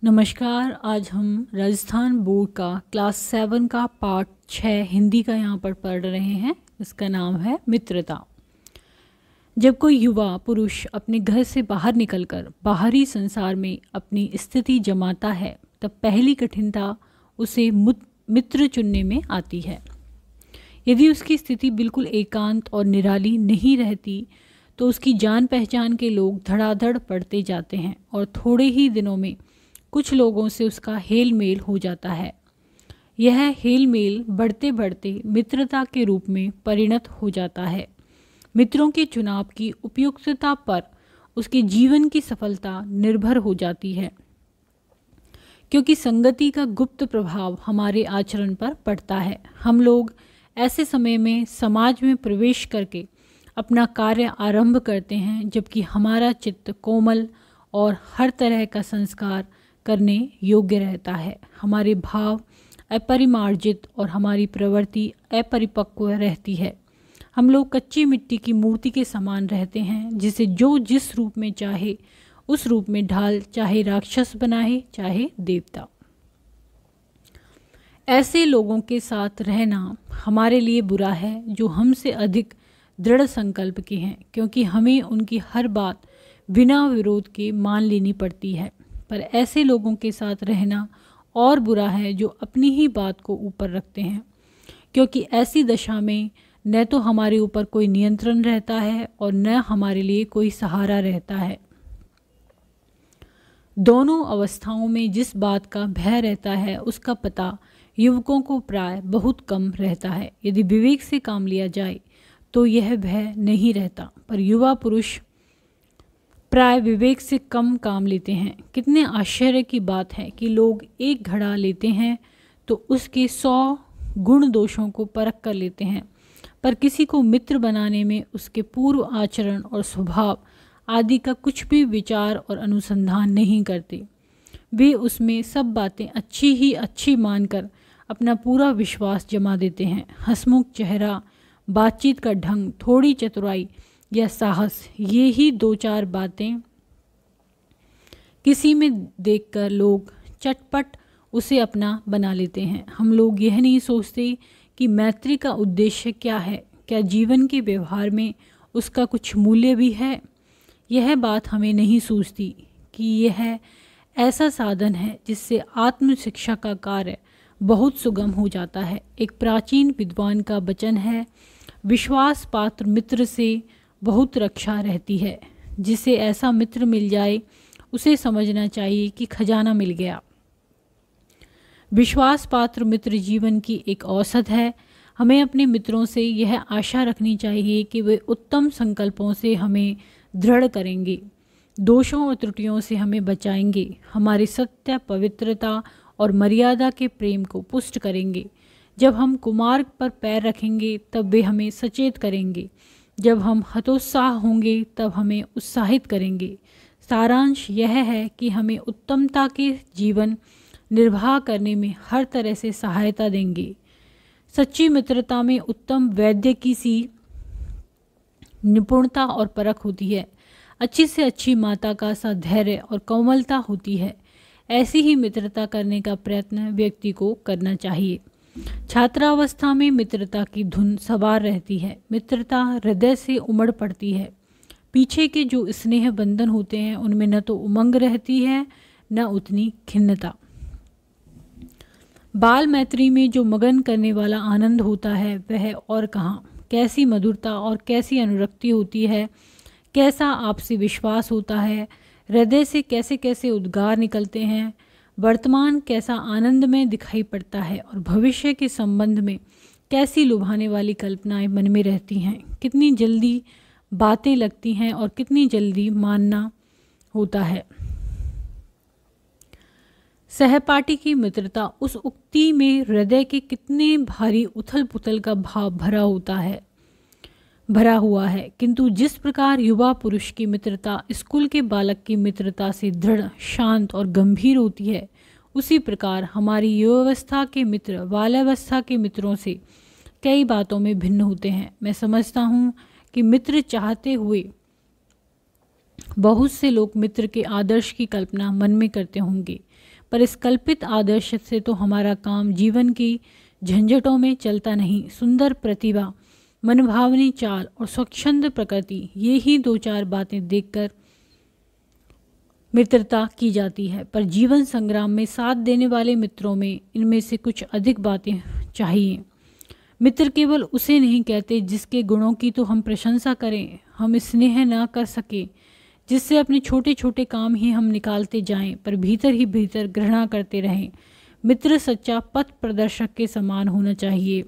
नमस्कार। आज हम राजस्थान बोर्ड का क्लास 7 का पार्ट 6 हिंदी का यहाँ पर पढ़ रहे हैं। इसका नाम है मित्रता। जब कोई युवा पुरुष अपने घर से बाहर निकलकर बाहरी संसार में अपनी स्थिति जमाता है, तब पहली कठिनता उसे मित्र चुनने में आती है। यदि उसकी स्थिति बिल्कुल एकांत और निराली नहीं रहती तो उसकी जान पहचान के लोग धड़ाधड़ पड़ते जाते हैं और थोड़े ही दिनों में कुछ लोगों से उसका हेल मेल हो जाता है। यह हेल मेल बढ़ते बढ़ते मित्रता के रूप में परिणत हो जाता है। मित्रों के चुनाव की उपयुक्तता पर उसके जीवन की सफलता निर्भर हो जाती है, क्योंकि संगति का गुप्त प्रभाव हमारे आचरण पर पड़ता है। हम लोग ऐसे समय में समाज में प्रवेश करके अपना कार्य आरंभ करते हैं, जबकि हमारा चित्त कोमल और हर तरह का संस्कार करने योग्य रहता है। हमारे भाव अपरिमार्जित और हमारी प्रवृत्ति अपरिपक्व रहती है। हम लोग कच्ची मिट्टी की मूर्ति के समान रहते हैं, जिसे जो जिस रूप में चाहे उस रूप में ढाल, चाहे राक्षस बनाए चाहे देवता। ऐसे लोगों के साथ रहना हमारे लिए बुरा है जो हमसे अधिक दृढ़ संकल्प के हैं, क्योंकि हमें उनकी हर बात बिना विरोध के मान लेनी पड़ती है। पर ऐसे लोगों के साथ रहना और बुरा है जो अपनी ही बात को ऊपर रखते हैं, क्योंकि ऐसी दशा में न तो हमारे ऊपर कोई नियंत्रण रहता है और न हमारे लिए कोई सहारा रहता है। दोनों अवस्थाओं में जिस बात का भय रहता है उसका पता युवकों को प्राय बहुत कम रहता है। यदि विवेक से काम लिया जाए तो यह भय नहीं रहता, पर युवा पुरुष प्राय विवेक से कम काम लेते हैं। कितने आश्चर्य की बात है कि लोग एक घड़ा लेते हैं तो उसके 100 गुण दोषों को परख कर लेते हैं, पर किसी को मित्र बनाने में उसके पूर्व आचरण और स्वभाव आदि का कुछ भी विचार और अनुसंधान नहीं करते। वे उसमें सब बातें अच्छी ही अच्छी मानकर अपना पूरा विश्वास जमा देते हैं। हंसमुख चेहरा, बातचीत का ढंग, थोड़ी चतुराई या साहस, ये ही 2-4 बातें किसी में देखकर लोग चटपट उसे अपना बना लेते हैं। हम लोग यह नहीं सोचते कि मैत्री का उद्देश्य क्या है, क्या जीवन के व्यवहार में उसका कुछ मूल्य भी है। यह बात हमें नहीं सूझती कि यह ऐसा साधन है जिससे आत्म शिक्षा का कार्य बहुत सुगम हो जाता है। एक प्राचीन विद्वान का वचन है, विश्वास पात्र मित्र से बहुत रक्षा रहती है। जिसे ऐसा मित्र मिल जाए उसे समझना चाहिए कि खजाना मिल गया। विश्वास पात्र मित्र जीवन की एक औसत है। हमें अपने मित्रों से यह आशा रखनी चाहिए कि वे उत्तम संकल्पों से हमें दृढ़ करेंगे, दोषों और त्रुटियों से हमें बचाएंगे, हमारे सत्य, पवित्रता और मर्यादा के प्रेम को पुष्ट करेंगे। जब हम कुमार्ग पर पैर रखेंगे तब वे हमें सचेत करेंगे, जब हम हतोत्साह होंगे तब हमें उत्साहित करेंगे। सारांश यह है कि हमें उत्तमता के जीवन निर्वाह करने में हर तरह से सहायता देंगे। सच्ची मित्रता में उत्तम वैद्य की सी निपुणता और परख होती है। अच्छी से अच्छी माता का सा धैर्य और कोमलता होती है। ऐसी ही मित्रता करने का प्रयत्न व्यक्ति को करना चाहिए। छात्रावस्था में मित्रता की धुन सवार रहती है। मित्रता हृदय से उमड़ पड़ती है। पीछे के जो स्नेह बंधन होते हैं उनमें न तो उमंग रहती है न उतनी खिन्नता। बाल मैत्री में जो मगन करने वाला आनंद होता है वह और कहाँ। कैसी मधुरता और कैसी अनुरक्ति होती है, कैसा आपसी विश्वास होता है, हृदय से कैसे कैसे उद्गार निकलते हैं। वर्तमान कैसा आनंद में दिखाई पड़ता है और भविष्य के संबंध में कैसी लुभाने वाली कल्पनाएं मन में रहती हैं। कितनी जल्दी बातें लगती हैं और कितनी जल्दी मानना होता है। सहपाठी की मित्रता, उस उक्ति में हृदय के कितने भारी उथल पुथल का भाव भरा हुआ है, किंतु जिस प्रकार युवा पुरुष की मित्रता स्कूल के बालक की मित्रता से दृढ़, शांत और गंभीर होती है, उसी प्रकार हमारी युवावस्था के मित्र बाल्यावस्था के मित्रों से कई बातों में भिन्न होते हैं। मैं समझता हूँ कि मित्र चाहते हुए बहुत से लोग मित्र के आदर्श की कल्पना मन में करते होंगे, पर इस कल्पित आदर्श से तो हमारा काम जीवन की झंझटों में चलता नहीं। सुंदर प्रतिभा, मनभावनी चाल और स्वच्छंद प्रकृति, ये ही दो चार बातें देखकर मित्रता की जाती है, पर जीवन संग्राम में साथ देने वाले मित्रों में इनमें से कुछ अधिक बातें चाहिए। मित्र केवल उसे नहीं कहते जिसके गुणों की तो हम प्रशंसा करें, हम स्नेह न कर सके, जिससे अपने छोटे छोटे काम ही हम निकालते जाएं, पर भीतर ही भीतर घृणा करते रहें। मित्र सच्चा पथ प्रदर्शक के समान होना चाहिए,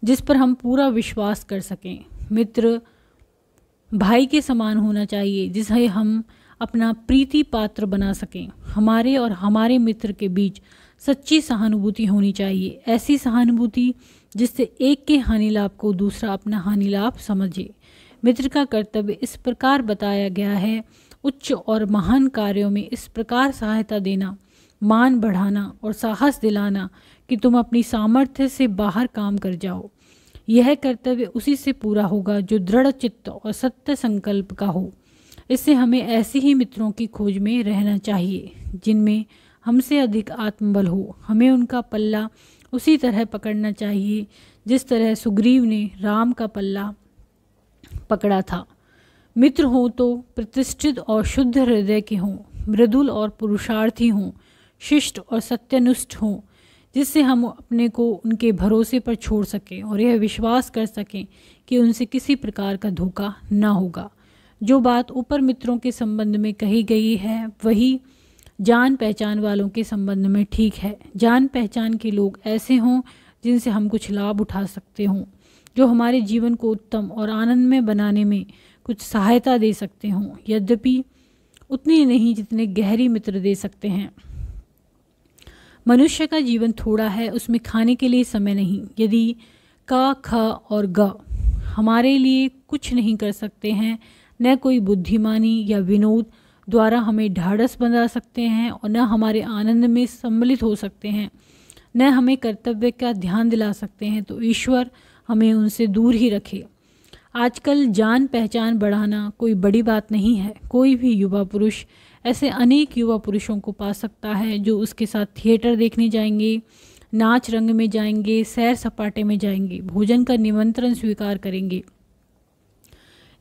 जिस पर हम पूरा विश्वास कर सकें। मित्र भाई के समान होना चाहिए, जिसे हम अपना प्रीति पात्र बना सकें। हमारे और हमारे मित्र के बीच सच्ची सहानुभूति होनी चाहिए, ऐसी सहानुभूति जिससे एक के हानि लाभ को दूसरा अपना हानि लाभ समझे। मित्र का कर्तव्य इस प्रकार बताया गया है, उच्च और महान कार्यों में इस प्रकार सहायता देना, मान बढ़ाना और साहस दिलाना कि तुम अपनी सामर्थ्य से बाहर काम कर जाओ। यह कर्तव्य उसी से पूरा होगा जो दृढ़ चित्त और सत्य संकल्प का हो। इससे हमें ऐसे ही मित्रों की खोज में रहना चाहिए जिनमें हमसे अधिक आत्मबल हो। हमें उनका पल्ला उसी तरह पकड़ना चाहिए जिस तरह सुग्रीव ने राम का पल्ला पकड़ा था। मित्र हो तो प्रतिष्ठित और शुद्ध हृदय के हों, मृदुल और पुरुषार्थी हों, शिष्ट और सत्यनिष्ठ हों, जिससे हम अपने को उनके भरोसे पर छोड़ सकें और यह विश्वास कर सकें कि उनसे किसी प्रकार का धोखा न होगा। जो बात ऊपर मित्रों के संबंध में कही गई है वही जान पहचान वालों के संबंध में ठीक है। जान पहचान के लोग ऐसे हों जिनसे हम कुछ लाभ उठा सकते हों, जो हमारे जीवन को उत्तम और आनंदमय बनाने में कुछ सहायता दे सकते हों, यद्यपि उतनी नहीं जितने गहरी मित्र दे सकते हैं। मनुष्य का जीवन थोड़ा है, उसमें खाने के लिए समय नहीं। यदि क, ख और ग हमारे लिए कुछ नहीं कर सकते हैं, न कोई बुद्धिमानी या विनोद द्वारा हमें ढाढ़स बंधा सकते हैं और न हमारे आनंद में सम्मिलित हो सकते हैं, न हमें कर्तव्य का ध्यान दिला सकते हैं, तो ईश्वर हमें उनसे दूर ही रखे। आजकल जान पहचान बढ़ाना कोई बड़ी बात नहीं है। कोई भी युवा पुरुष ऐसे अनेक युवा पुरुषों को पा सकता है जो उसके साथ थिएटर देखने जाएंगे, नाच रंग में जाएंगे, सैर सपाटे में जाएंगे, भोजन का निमंत्रण स्वीकार करेंगे।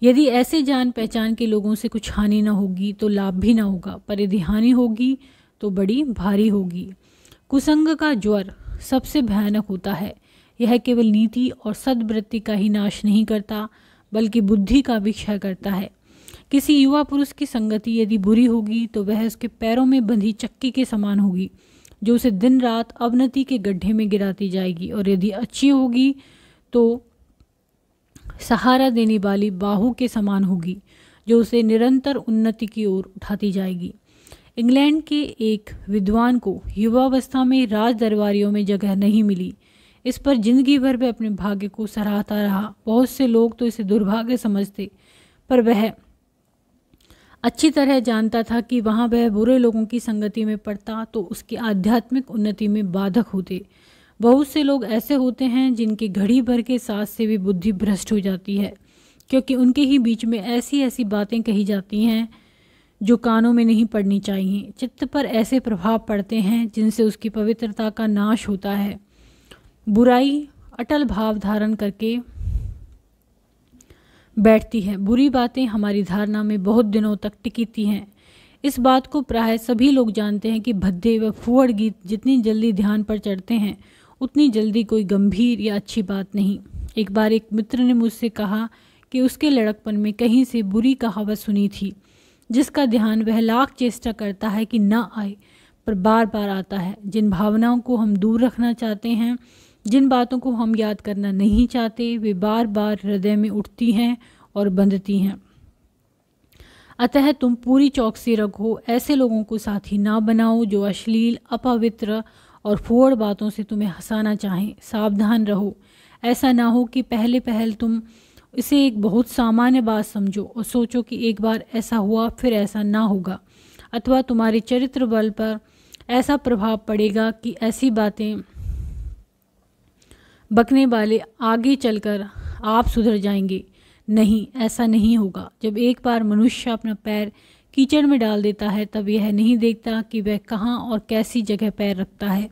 यदि ऐसे जान पहचान के लोगों से कुछ हानि न होगी तो लाभ भी ना होगा, पर यदि हानि होगी तो बड़ी भारी होगी। कुसंग का ज्वर सबसे भयानक होता है। यह केवल नीति और सद्वृत्ति का ही नाश नहीं करता बल्कि बुद्धि का भी क्षय करता है। किसी युवा पुरुष की संगति यदि बुरी होगी तो वह उसके पैरों में बंधी चक्की के समान होगी, जो उसे दिन रात अवनति के गड्ढे में गिराती जाएगी, और यदि अच्छी होगी तो सहारा देने वाली बाहू के समान होगी, जो उसे निरंतर उन्नति की ओर उठाती जाएगी। इंग्लैंड के एक विद्वान को युवावस्था में राज दरबारियों में जगह नहीं मिली। इस पर जिंदगी भर वह अपने भाग्य को सराहता रहा। बहुत से लोग तो इसे दुर्भाग्य समझते, पर वह अच्छी तरह जानता था कि वहाँ वह बुरे लोगों की संगति में पड़ता तो उसकी आध्यात्मिक उन्नति में बाधक होते। बहुत से लोग ऐसे होते हैं जिनकी घड़ी भर के साथ से भी बुद्धि भ्रष्ट हो जाती है, क्योंकि उनके ही बीच में ऐसी ऐसी बातें कही जाती हैं जो कानों में नहीं पड़नी चाहिए। चित्त पर ऐसे प्रभाव पड़ते हैं जिनसे उसकी पवित्रता का नाश होता है। बुराई अटल भाव धारण करके बैठती है। बुरी बातें हमारी धारणा में बहुत दिनों तक टिकती हैं। इस बात को प्राय सभी लोग जानते हैं कि भद्दे व फूहड़ गीत जितनी जल्दी ध्यान पर चढ़ते हैं उतनी जल्दी कोई गंभीर या अच्छी बात नहीं। एक बार एक मित्र ने मुझसे कहा कि उसके लड़कपन में कहीं से बुरी कहावत सुनी थी जिसका ध्यान वह लाख चेष्टा करता है कि न आए, पर बार बार आता है। जिन भावनाओं को हम दूर रखना चाहते हैं, जिन बातों को हम याद करना नहीं चाहते, वे बार बार हृदय में उठती हैं और बंधती हैं। अतः तुम पूरी चौकसी रखो, ऐसे लोगों को साथी ना बनाओ जो अश्लील, अपवित्र और फूहड़ बातों से तुम्हें हंसाना चाहें। सावधान रहो, ऐसा ना हो कि पहले पहल तुम इसे एक बहुत सामान्य बात समझो और सोचो कि एक बार ऐसा हुआ फिर ऐसा ना होगा, अथवा तुम्हारे चरित्र बल पर ऐसा प्रभाव पड़ेगा कि ऐसी बातें बकने वाले आगे चलकर आप सुधर जाएंगे। नहीं, ऐसा नहीं होगा। जब एक बार मनुष्य अपना पैर कीचड़ में डाल देता है तब यह नहीं देखता कि वह कहाँ और कैसी जगह पैर रखता है।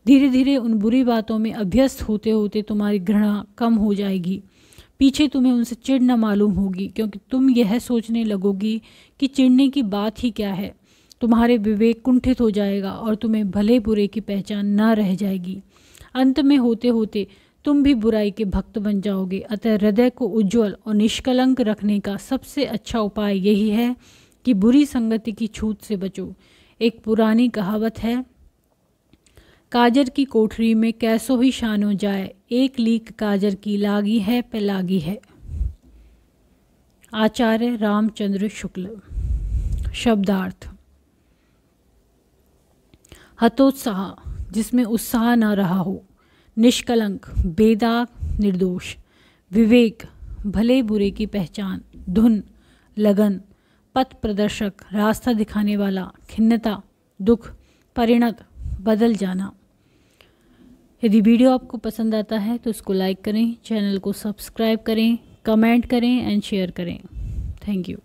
धीरे धीरे उन बुरी बातों में अभ्यस्त होते होते तुम्हारी घृणा कम हो जाएगी। पीछे तुम्हें उनसे चिढ़ न मालूम होगी, क्योंकि तुम यह सोचने लगोगी कि चिढ़ने की बात ही क्या है। तुम्हारे विवेक कुंठित हो जाएगा और तुम्हें भले बुरे की पहचान न रह जाएगी। अंत में होते होते तुम भी बुराई के भक्त बन जाओगे। अतः हृदय को उज्ज्वल और निष्कलंक रखने का सबसे अच्छा उपाय यही है कि बुरी संगति की छूत से बचो। एक पुरानी कहावत है, काजर की कोठरी में कैसो ही शानो जाए, एक लीक काजर की लागी है पे लागी है। आचार्य रामचंद्र शुक्ल। शब्दार्थ: हतोत्साह, जिसमें उत्साह न रहा हो। निष्कलंक, बेदाग, निर्दोष। विवेक, भले बुरे की पहचान। धुन, लगन। पथ प्रदर्शक, रास्ता दिखाने वाला। खिन्नता, दुख। परिणत, बदल जाना। यदि वीडियो आपको पसंद आता है तो इसको लाइक करें, चैनल को सब्सक्राइब करें, कमेंट करें एंड शेयर करें। Thank you.